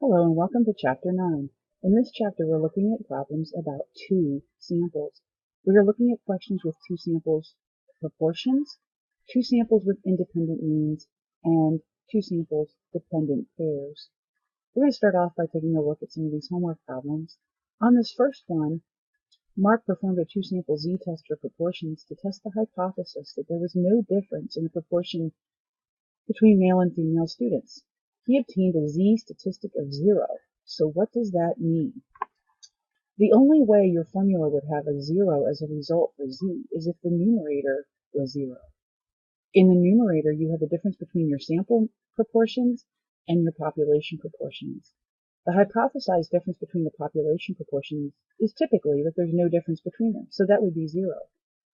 Hello and welcome to Chapter 9. In this chapter, we're looking at problems about two samples. We are looking at questions with two samples proportions, two samples with independent means, and two samples dependent pairs. We're going to start off by taking a look at some of these homework problems. On this first one, Mark performed a two-sample z-test for proportions to test the hypothesis that there was no difference in the proportion between male and female students. He obtained a z-statistic of 0. So what does that mean? The only way your formula would have a 0 as a result for z is if the numerator was 0. In the numerator, you have the difference between your sample proportions and your population proportions. The hypothesized difference between the population proportions is typically that there's no difference between them, so that would be 0,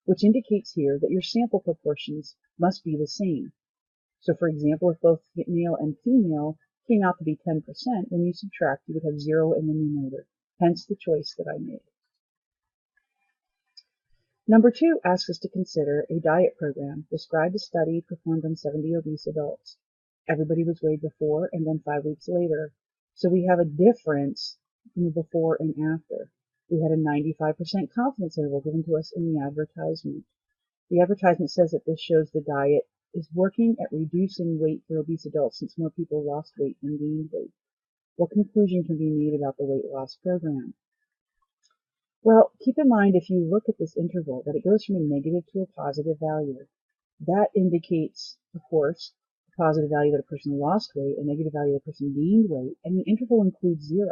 which indicates here that your sample proportions must be the same. So for example, if both male and female came out to be 10%, when you subtract, you would have 0 in the numerator, hence the choice that I made. Number 2 asks us to consider a diet program. Describe a study performed on 70 obese adults. Everybody was weighed before and then 5 weeks later. So we have a difference in the before and after. We had a 95% confidence interval given to us in the advertisement. The advertisement says that this shows the diet is working at reducing weight for obese adults since more people lost weight than gained weight. What conclusion can be made about the weight loss program? Well, keep in mind if you look at this interval that it goes from a negative to a positive value. That indicates, of course, a positive value that a person lost weight, a negative value that a person gained weight, and the interval includes 0,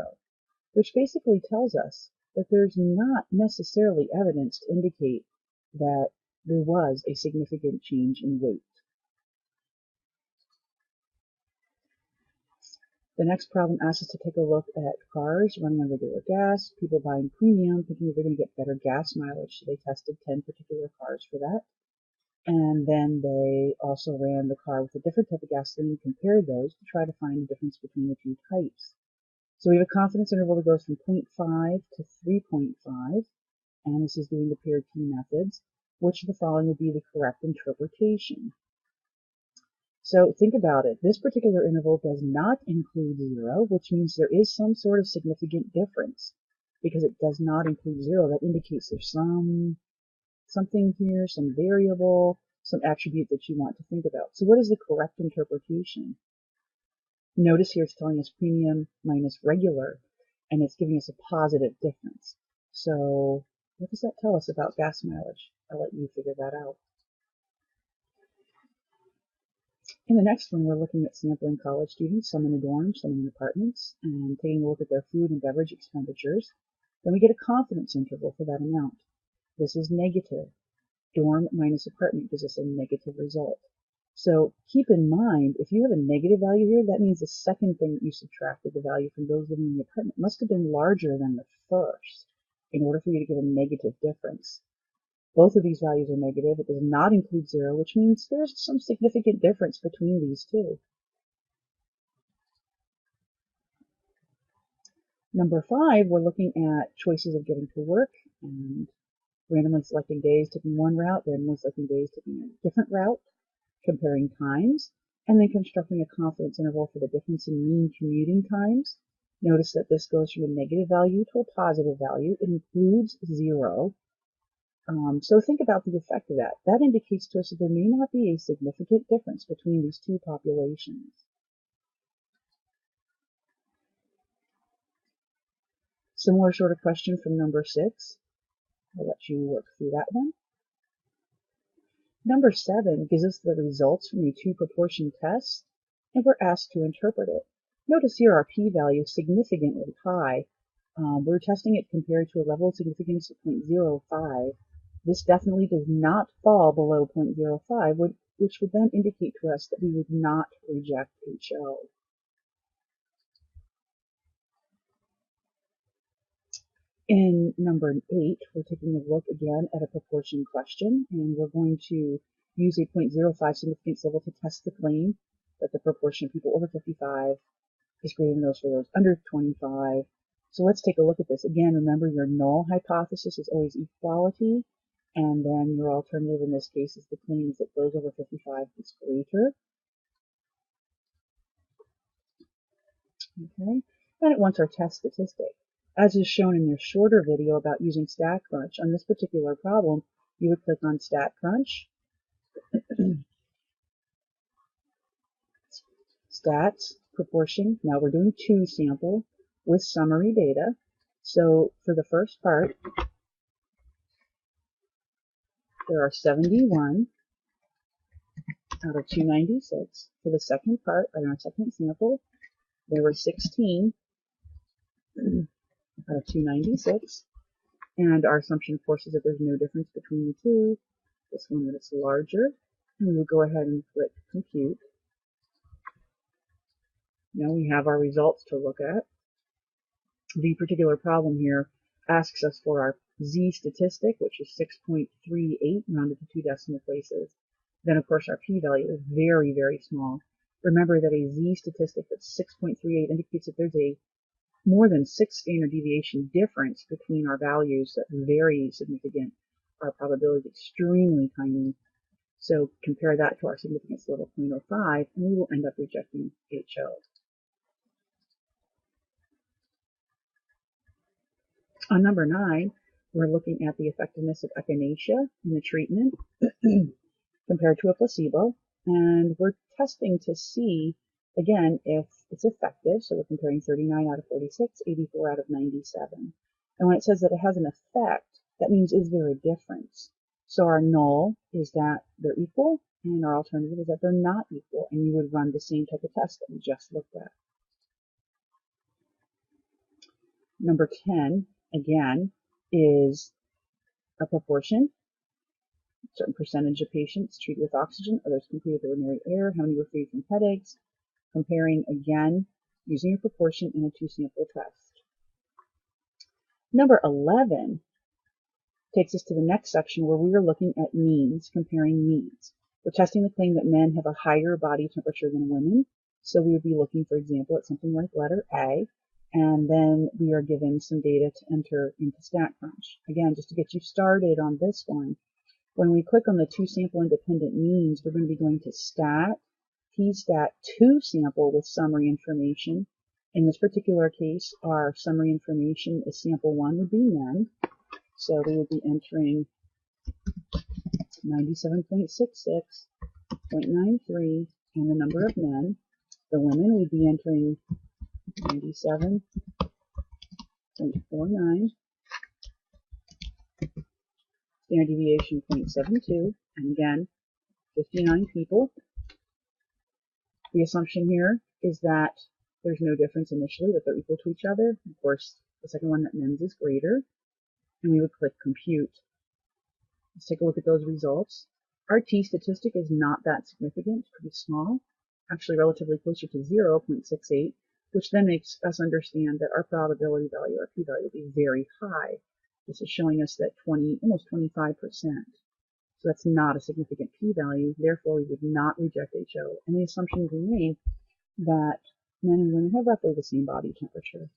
which basically tells us that there's not necessarily evidence to indicate that there was a significant change in weight. The next problem asks us to take a look at cars running on regular gas, people buying premium, thinking that they're going to get better gas mileage. So they tested 10 particular cars for that. And then they also ran the car with a different type of gasoline and compared those to try to find the difference between the two types. So we have a confidence interval that goes from 0.5 to 3.5. And this is doing the paired t methods. Which of the following would be the correct interpretation? So think about it. This particular interval does not include 0, which means there is some sort of significant difference. Because it does not include 0, that indicates there's something here, some variable, some attribute that you want to think about. So what is the correct interpretation? Notice here it's telling us premium minus regular, and it's giving us a positive difference. So what does that tell us about gas mileage? I'll let you figure that out. In the next one, we're looking at sampling college students, some in a dorm, some in apartments, and taking a look at their food and beverage expenditures. Then we get a confidence interval for that amount. This is negative. Dorm minus apartment gives us a negative result. So keep in mind, if you have a negative value here, that means the second thing that you subtracted, the value from those living in the apartment, must have been larger than the first in order for you to get a negative difference. Both of these values are negative. It does not include 0, which means there's some significant difference between these two. Number 5, we're looking at choices of getting to work and randomly selecting days, taking one route, randomly selecting days, taking a different route, comparing times, and then constructing a confidence interval for the difference in mean commuting times. Notice that this goes from a negative value to a positive value. It includes 0. So think about the effect of that. That indicates to us that there may not be a significant difference between these two populations. Similar sort of question from number 6. I'll let you work through that one. Number 7 gives us the results from a two-proportion test, and we're asked to interpret it. Notice here our p-value is significantly high. We're testing it compared to a level of significance of 0.05. This definitely does not fall below 0.05, which would then indicate to us that we would not reject HO. In number 8, we're taking a look again at a proportion question, and we're going to use a 0.05 significance level to test the claim that the proportion of people over 55 is greater than those for those under 25. So let's take a look at this. Again, remember your null hypothesis is always equality, and then your alternative in this case is the claim is that those over 55 is greater. Okay, and it wants our test statistic. As is shown in your shorter video about using StatCrunch, on this particular problem, you would click on StatCrunch, stats, proportion. Now we're doing 2 sample with summary data. So for the first part, there are 71 out of 296. For the second part, or our second sample, there were 16 out of 296. And our assumption, of course, is that there's no difference between the two. This one that it's larger. And we will go ahead and click compute. Now we have our results to look at. The particular problem here asks us for our z statistic, which is 6.38 rounded to 2 decimal places. Then, of course, our p-value is very, very small. Remember that a z statistic that's 6.38 indicates that there's a more than 6 standard deviation difference between our values. That's very significant. Our probability is extremely tiny. So compare that to our significance level 0.05, and we will end up rejecting HO. On number 9, we're looking at the effectiveness of echinacea in the treatment compared to a placebo, and we're testing to see, again, if it's effective. So we're comparing 39 out of 46, 84 out of 97. And when it says that it has an effect, that means is there a difference? So our null is that they're equal, and our alternative is that they're not equal, and you would run the same type of test that we just looked at. Number 10, again, is a proportion. A certain percentage of patients treated with oxygen, others completed with ordinary air, how many were free from headaches, comparing again using a proportion in a 2-sample test. Number 11 takes us to the next section where we are looking at means, comparing means. We're testing the claim that men have a higher body temperature than women. So we would be looking, for example, at something like letter A, and then we are given some data to enter into StatCrunch. Again, just to get you started on this one, when we click on the 2-sample independent means, we're going to be going to stat, pstat 2-sample with summary information. In this particular case, our summary information is sample 1 would be men. So we would be entering 97.66, 0.93, and the number of men. The women would be entering 97.49, standard deviation 0.72, and again, 59 people. The assumption here is that there's no difference initially, that they're equal to each other. Of course, the second one, that men's is greater, and we would click compute. Let's take a look at those results. Our t statistic is not that significant, it's pretty small, actually relatively closer to 0.68, which then makes us understand that our probability value, our p-value, will be very high. This is showing us that almost 25%. So that's not a significant p-value, therefore we would not reject HO, and the assumption would remain that men and women have roughly the same body temperature.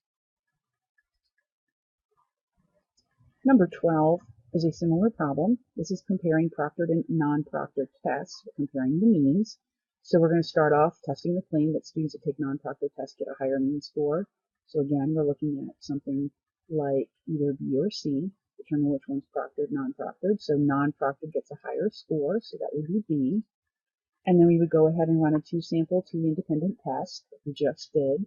Number 12 is a similar problem. This is comparing proctored and non-proctored tests. We're comparing the means. So we're going to start off testing the claim that students that take non-proctored tests get a higher mean score. So again, we're looking at something like either B or C, determine which one's proctored, non-proctored. So non-proctored gets a higher score, so that would be B. And then we would go ahead and run a 2-sample t-independent test that we just did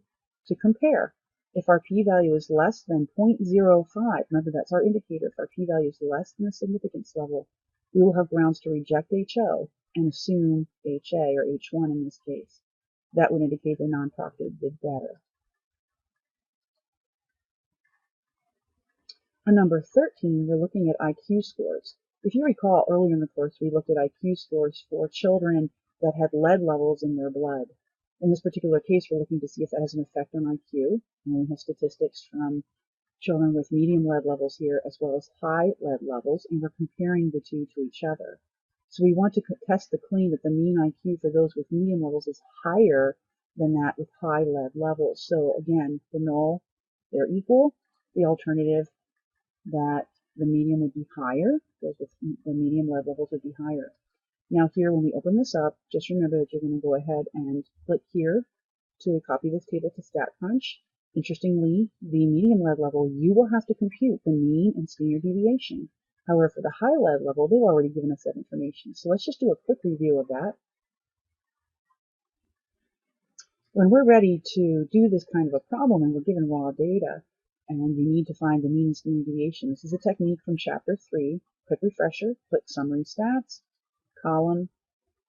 to compare. If our p-value is less than 0.05, remember that's our indicator, if our p-value is less than the significance level, we will have grounds to reject HO and assume HA, or H1 in this case. That would indicate the non-proctored did better. On number 13, we're looking at IQ scores. If you recall, earlier in the course, we looked at IQ scores for children that had lead levels in their blood. In this particular case, we're looking to see if that has an effect on IQ, and we have statistics from children with medium lead levels here as well as high lead levels, and we're comparing the two to each other. So we want to test the claim that the mean IQ for those with medium levels is higher than that with high lead levels. So again, the null, they're equal. The alternative, that the medium would be higher, those with the medium lead levels would be higher. Now here, when we open this up, just remember that you're going to go ahead and click here to copy this table to StatCrunch. Interestingly, the medium lead level, you will have to compute the mean and standard deviation. However, for the high lead level, they've already given us that information. So let's just do a quick review of that. When we're ready to do this kind of a problem and we're given raw data and you need to find the mean and standard deviation, this is a technique from chapter 3. Quick refresher, click summary stats, column,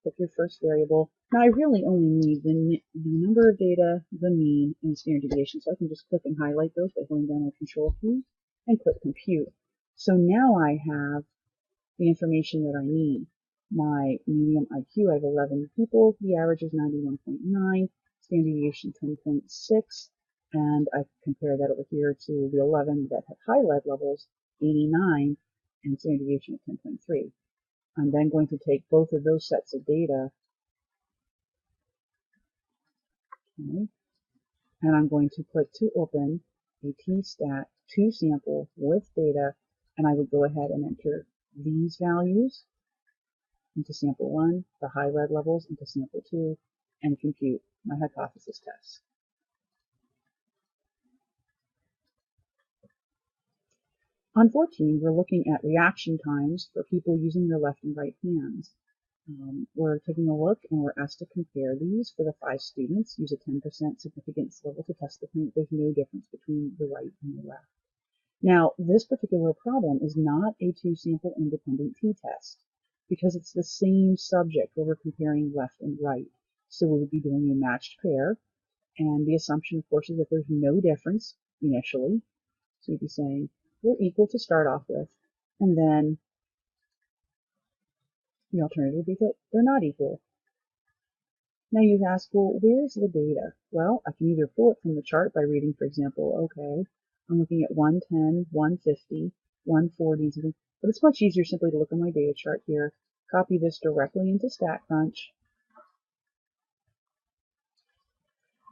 click your first variable. Now I really only need the number of data, the mean, and standard deviation. So I can just click and highlight those by holding down my control key and click compute. So now I have the information that I need. My medium IQ, I have 11 people. The average is 91.9, standard deviation 10.6, and I compare that over here to the 11 that have high lead levels, 89, and standard deviation of 10.3. I'm then going to take both of those sets of data, okay, and I'm going to click to open a T-stat2 sample with data, and I would go ahead and enter these values into sample 1, the high lead levels into sample 2, and compute my hypothesis test. On 14, we're looking at reaction times for people using their left and right hands. We're taking a look and we're asked to compare these for the 5 students, use a 10% significance level to test the claim that there's no difference between the right and the left. Now, this particular problem is not a 2-sample independent t-test because it's the same subject where we're comparing left and right. So we would be doing a matched pair, and the assumption, of course, is that there's no difference initially. So you'd be saying they're equal to start off with, and then the alternative would be that they're not equal. Now you ask, well, where's the data? Well, I can either pull it from the chart by reading, for example, okay, I'm looking at 110, 150, 140, and something, but it's much easier simply to look at my data chart here, copy this directly into StatCrunch,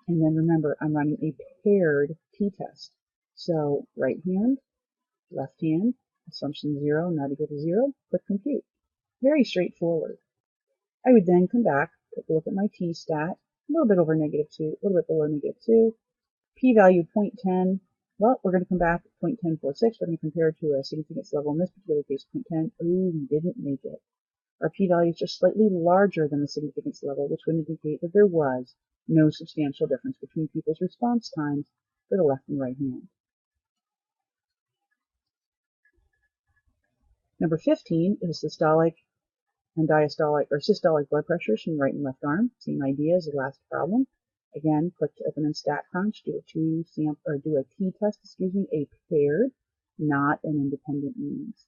and then remember, I'm running a paired t-test. So right hand, left hand, assumption 0, not equal to 0, click compute. Very straightforward. I would then come back, take a look at my t-stat, a little bit over -2, a little bit below -2, p-value 0.10. Well, we're going to come back at 0.1046. We're going to compare it to a significance level. In this particular case, 0.10. Ooh, we didn't make it. Our p-value is just slightly larger than the significance level, which would indicate that there was no substantial difference between people's response times for the left and right hand. Number 15 is systolic and diastolic or systolic blood pressures from right and left arm. Same idea as the last problem. Again, click to open in StatCrunch, do a t-test, a paired, not an independent means.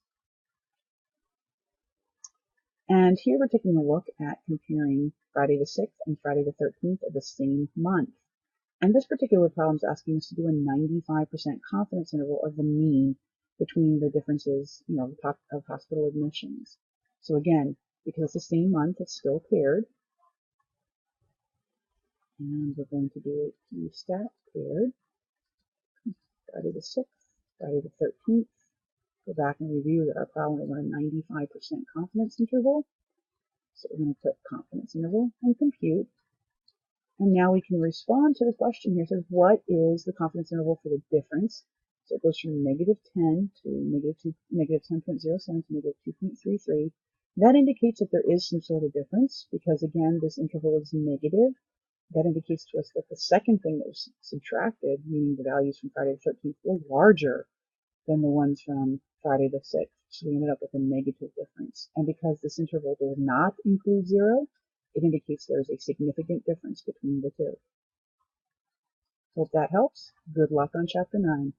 And here we're taking a look at comparing Friday the 6th and Friday the 13th of the same month. And this particular problem is asking us to do a 95% confidence interval of the mean between the differences, of hospital admissions. So again, because it's the same month, it's still paired. And we're going to do a t-stat paired. Friday the 6th, Friday the 13th. Go back and review that our problem was a 95% confidence interval. So we're going to put confidence interval and compute. And now we can respond to the question here. It says, what is the confidence interval for the difference? So it goes from -10 to -10.07 to -2.33. That indicates that there is some sort of difference because, again, this interval is negative. That indicates to us that the second thing that was subtracted, meaning the values from Friday the 13th, were larger than the ones from Friday the 6th. So we ended up with a negative difference. And because this interval does not include 0, it indicates there is a significant difference between the two. Hope that helps. Good luck on Chapter 9.